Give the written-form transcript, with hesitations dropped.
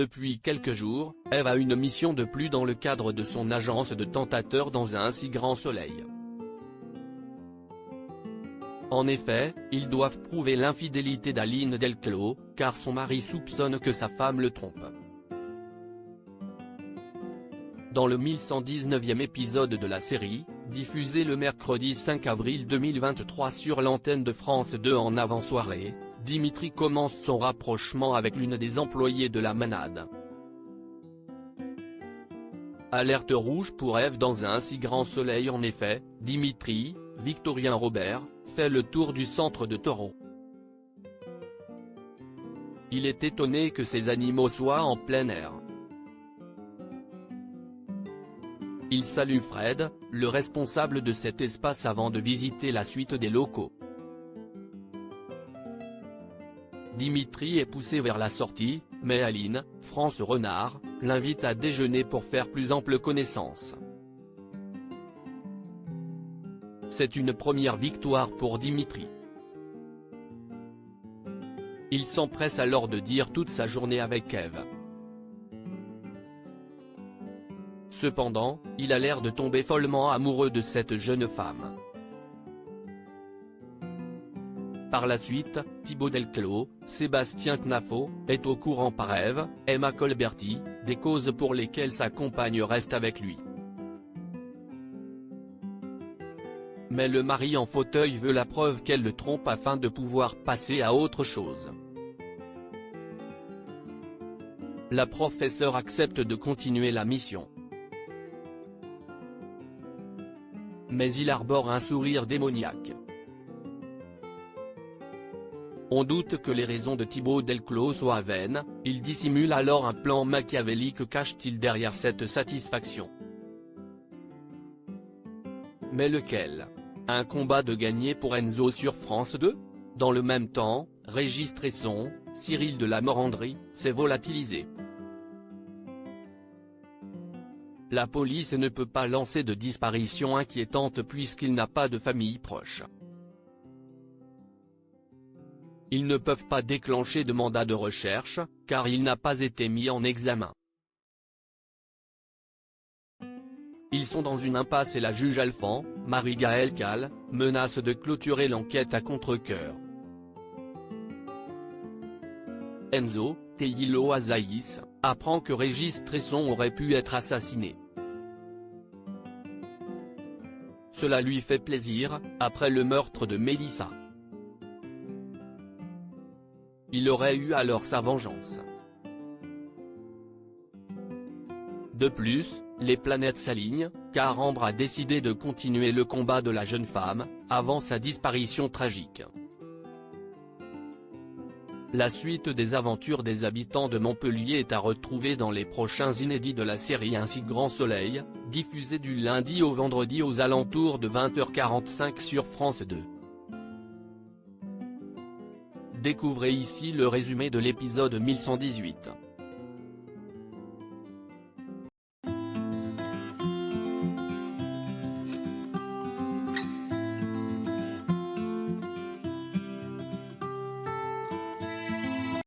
Depuis quelques jours, Eve a une mission de plus dans le cadre de son agence de tentateurs dans un si grand soleil. En effet, ils doivent prouver l'infidélité d'Aline Delclos, car son mari soupçonne que sa femme le trompe. Dans le 1119e épisode de la série, diffusé le mercredi 5 avril 2023 sur l'antenne de France 2 en avant-soirée, Dimitri commence son rapprochement avec l'une des employées de la manade. Alerte rouge pour Eve dans un si grand soleil. En effet, Dimitri, Victorien Robert, fait le tour du centre de taureaux. Il est étonné que ces animaux soient en plein air. Il salue Fred, le responsable de cet espace avant de visiter la suite des locaux. Dimitri est poussé vers la sortie, mais Aline, France Renard, l'invite à déjeuner pour faire plus ample connaissance. C'est une première victoire pour Dimitri. Il s'empresse alors de dire toute sa journée avec Eve. Cependant, il a l'air de tomber follement amoureux de cette jeune femme. Par la suite, Thibaut Delclos, Sébastien Knafo, est au courant par Eve, Emma Colberti, des causes pour lesquelles sa compagne reste avec lui. Mais le mari en fauteuil veut la preuve qu'elle le trompe afin de pouvoir passer à autre chose. La professeure accepte de continuer la mission. Mais il arbore un sourire démoniaque. On doute que les raisons de Thibaut Delclos soient vaines, il dissimule alors un plan machiavélique. Cache-t-il derrière cette satisfaction? Mais lequel? Un combat de gagné pour Enzo sur France 2 ? Dans le même temps, Régis Tresson, Cyril de la Morandrie, s'est volatilisé. La police ne peut pas lancer de disparition inquiétante puisqu'il n'a pas de famille proche. Ils ne peuvent pas déclencher de mandat de recherche, car il n'a pas été mis en examen. Ils sont dans une impasse et la juge Alphand, Marie-Gaëlle Calle, menace de clôturer l'enquête à contre-cœur. Enzo, Teilo Azaïs, apprend que Régis Tresson aurait pu être assassiné. Cela lui fait plaisir, après le meurtre de Mélissa. Il aurait eu alors sa vengeance. De plus, les planètes s'alignent, car Ambre a décidé de continuer le combat de la jeune femme, avant sa disparition tragique. La suite des aventures des habitants de Montpellier est à retrouver dans les prochains inédits de la série Un si grand soleil, diffusé du lundi au vendredi aux alentours de 20h45 sur France 2. Découvrez ici le résumé de l'épisode 1118.